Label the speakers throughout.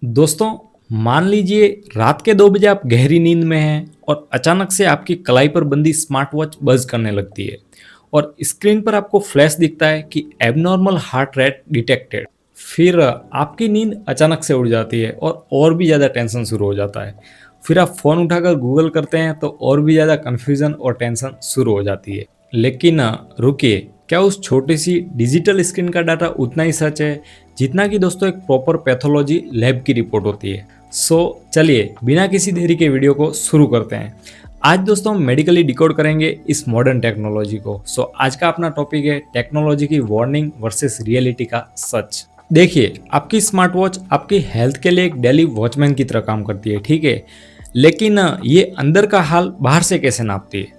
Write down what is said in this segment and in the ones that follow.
Speaker 1: दोस्तों, मान लीजिए रात के 2 बजे आप गहरी नींद में हैं और अचानक से आपकी कलाई पर बंदी स्मार्ट वॉच बज करने लगती है और स्क्रीन पर आपको फ्लैश दिखता है कि एबनॉर्मल हार्ट रेट डिटेक्टेड। फिर आपकी नींद अचानक से उड़ जाती है और भी ज़्यादा टेंशन शुरू हो जाता है। फिर आप फ़ोन उठाकर गूगल करते हैं तो और भी ज़्यादा कन्फ्यूज़न और टेंशन शुरू हो जाती है। लेकिन रुकिए, क्या उस छोटी सी डिजिटल स्क्रीन का डाटा उतना ही सच है जितना कि दोस्तों एक प्रॉपर पैथोलॉजी लैब की रिपोर्ट होती है? चलिए बिना किसी देरी के वीडियो को शुरू करते हैं। आज दोस्तों हम मेडिकली डिकोड करेंगे इस मॉडर्न टेक्नोलॉजी को। आज का अपना टॉपिक है टेक्नोलॉजी की वार्निंग वर्सेस रियलिटी का सच। देखिए, आपकी स्मार्ट वॉच आपकी हेल्थ के लिए एक डेली वॉचमैन की तरह काम करती है, ठीक है। लेकिन ये अंदर का हाल बाहर से कैसे नापती है?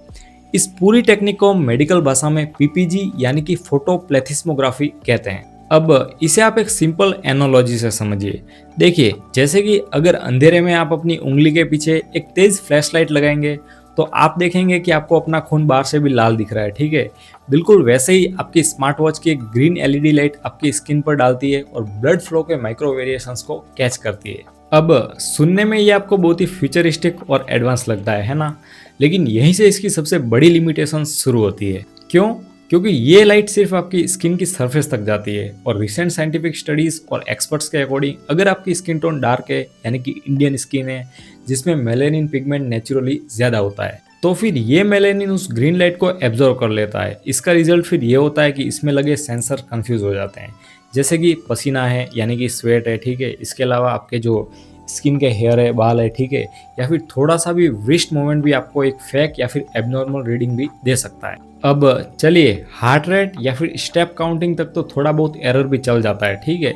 Speaker 1: इस पूरी टेक्निक को मेडिकल भाषा में पीपीजी यानी कि फोटो प्लेथिस्मोग्राफी कहते हैं। अब इसे आप एक सिंपल एनालॉजी से समझिए। देखिए, जैसे कि अगर अंधेरे में आप अपनी उंगली के पीछे एक तेज फ्लैशलाइट लगाएंगे तो आप देखेंगे कि आपको अपना खून बाहर से भी लाल दिख रहा है, ठीक है। बिल्कुल वैसे ही आपकी स्मार्ट वॉच की एक ग्रीन एलईडी लाइट आपकी स्किन पर डालती है और ब्लड फ्लो के माइक्रो वेरिएशंस को कैच करती है। अब सुनने में ये आपको बहुत ही फ्यूचरिस्टिक और एडवांस लगता है ना? लेकिन यहीं से इसकी सबसे बड़ी लिमिटेशन शुरू होती है। क्यों? क्योंकि ये लाइट सिर्फ आपकी स्किन की सरफेस तक जाती है और रिसेंट साइंटिफिक स्टडीज और एक्सपर्ट्स के अकॉर्डिंग अगर आपकी स्किन टोन डार्क है यानी कि इंडियन स्किन है जिसमें मेलेनिन पिगमेंट नेचुरली ज्यादा होता है, तो फिर ये मेलेनिन उस ग्रीन लाइट को एब्जॉर्व कर लेता है। इसका रिजल्ट फिर ये होता है कि इसमें लगे सेंसर कंफ्यूज हो जाते हैं, जैसे कि पसीना है यानी कि स्वेट है, ठीक है। इसके अलावा आपके जो स्किन के हेयर है, बाल है, ठीक है, या फिर थोड़ा सा भी रिस्ट मूवमेंट भी आपको एक फेक या फिर एबनॉर्मल रीडिंग भी दे सकता है। अब चलिए, हार्ट रेट या फिर स्टेप काउंटिंग तक तो थोड़ा बहुत एरर भी चल जाता है, ठीक है।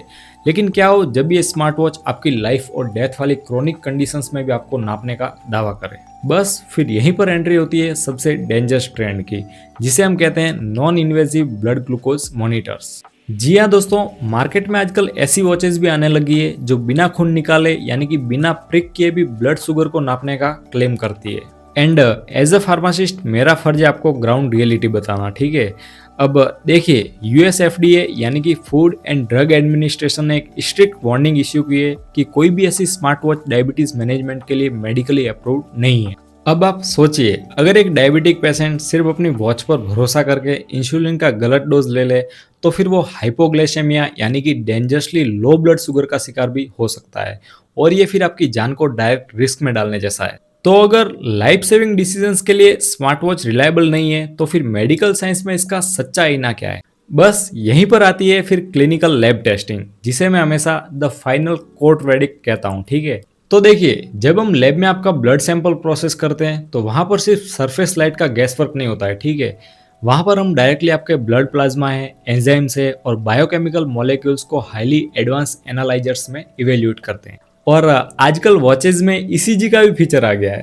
Speaker 1: लेकिन क्या हो जब ये स्मार्ट वॉच आपकी लाइफ और डेथ वाली क्रोनिक कंडीशंस में भी आपको नापने का दावा करे? बस फिर यहीं पर एंट्री होती है सबसे डेंजरस ट्रेंड की, जिसे हम कहते हैं non invasive blood glucose monitors. जी हाँ दोस्तों, मार्केट में आजकल ऐसी वॉचेस भी आने लगी है जो बिना खून निकाले यानी कि बिना प्रिक किए भी ब्लड शुगर को नापने का क्लेम करती है। एंड एज अ फार्मासिस्ट मेरा फर्ज है आपको ग्राउंड रियलिटी बताना, ठीक है। अब देखिए, यूएस एफडीए यानी कि फूड एंड ड्रग एडमिनिस्ट्रेशन ने एक स्ट्रिक्ट वार्निंग इश्यू की है कि कोई भी ऐसी स्मार्ट वॉच डायबिटीज मैनेजमेंट के लिए मेडिकली अप्रूव्ड नहीं है। अब आप सोचिए, अगर एक डायबिटिक पेशेंट सिर्फ अपनी वॉच पर भरोसा करके इंसुलिन का गलत डोज ले ले तो फिर वो हाइपोग्लाइसेमिया यानी कि डेंजरसली लो ब्लड शुगर का शिकार भी हो सकता है और ये फिर आपकी जान को डायरेक्ट रिस्क में डालने जैसा है। तो अगर लाइफ सेविंग डिसीजंस के लिए स्मार्ट वॉच रिलायबल नहीं है तो फिर मेडिकल साइंस में इसका सच्चा आईना क्या है? बस यहीं पर आती है फिर क्लिनिकल लैब टेस्टिंग, जिसे मैं हमेशा द फाइनल कोर्ट वर्डिक्ट कहता हूँ, ठीक है। तो देखिए, जब हम लैब में आपका ब्लड सैंपल प्रोसेस करते हैं तो वहां पर सिर्फ सरफेस लाइट का गैस वर्क नहीं होता है, ठीक है। वहां पर हम डायरेक्टली आपके ब्लड प्लाज्मा है, एंजाइम्स है और बायोकेमिकल मॉलिक्यूल्स को हाईली एडवांस एनालाइजर्स में इवेल्यूएट करते हैं। और आजकल वॉचेज में ईसीजी का भी फीचर आ गया है।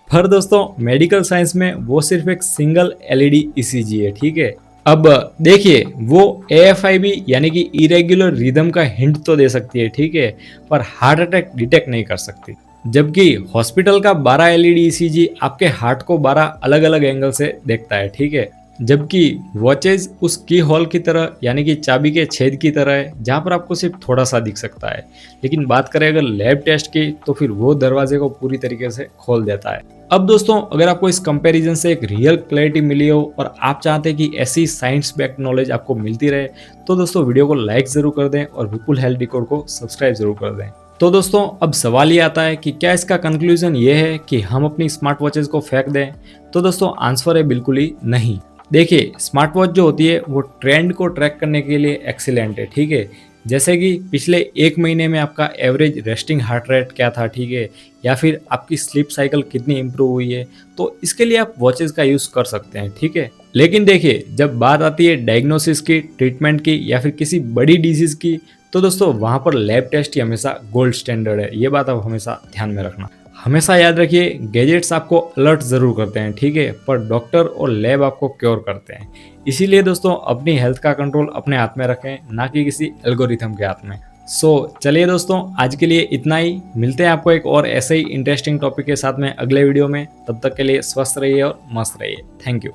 Speaker 1: पर दोस्तों, मेडिकल साइंस में वो सिर्फ एक सिंगल एलईडी ईसीजी है, ठीक है। अब देखिए, वो एएफआईबी यानी कि इरेगुलर रिदम का हिंट तो दे सकती है, ठीक है, पर हार्ट अटैक डिटेक्ट नहीं कर सकती। जबकि हॉस्पिटल का 12 एलईडी ईसीजी आपके हार्ट को 12 अलग अलग एंगल से देखता है, ठीक है। जबकि वॉचेज उस की होल की तरह यानी कि चाबी के छेद की तरह है जहां पर आपको सिर्फ थोड़ा सा दिख सकता है। लेकिन बात करें अगर लैब टेस्ट की तो फिर वो दरवाजे को पूरी तरीके से खोल देता है। अब दोस्तों, अगर आपको इस कंपैरिजन से एक रियल क्लैरिटी मिली हो और आप चाहते हैं कि ऐसी साइंस बैक्ड नॉलेज आपको मिलती रहे तो दोस्तों वीडियो को लाइक जरूर कर दें और विपुल हेल्थ डिकोड को सब्सक्राइब जरूर कर दें। तो दोस्तों, अब सवाल ये आता है कि क्या इसका कंक्लूजन ये है कि हम अपनी स्मार्ट वॉचेज को फेंक दें? तो दोस्तों, आंसर है बिल्कुल ही नहीं। देखिए, स्मार्ट वॉच जो होती है वो ट्रेंड को ट्रैक करने के लिए एक्सीलेंट है, ठीक है। जैसे कि पिछले 1 महीने में आपका एवरेज रेस्टिंग हार्ट रेट क्या था, ठीक है, या फिर आपकी स्लीप साइकिल कितनी इंप्रूव हुई है, तो इसके लिए आप वॉचेस का यूज कर सकते हैं, ठीक है। लेकिन देखिए, जब बात आती है डायग्नोसिस की, ट्रीटमेंट की या फिर किसी बड़ी डिजीज की, तो दोस्तों वहां पर लैब टेस्ट ही हमेशा गोल्ड स्टैंडर्ड है। ये बात आप हमेशा ध्यान में रखना। हमेशा याद रखिए, गैजेट्स आपको अलर्ट जरूर करते हैं, ठीक है, पर डॉक्टर और लैब आपको क्योर करते हैं। इसीलिए दोस्तों, अपनी हेल्थ का कंट्रोल अपने हाथ में रखें, ना कि किसी एल्गोरिथम के हाथ में। चलिए दोस्तों, आज के लिए इतना ही। मिलते हैं आपको एक और ऐसे ही इंटरेस्टिंग टॉपिक के साथ में अगले वीडियो में। तब तक के लिए स्वस्थ रहिए और मस्त रहिए। Thank you.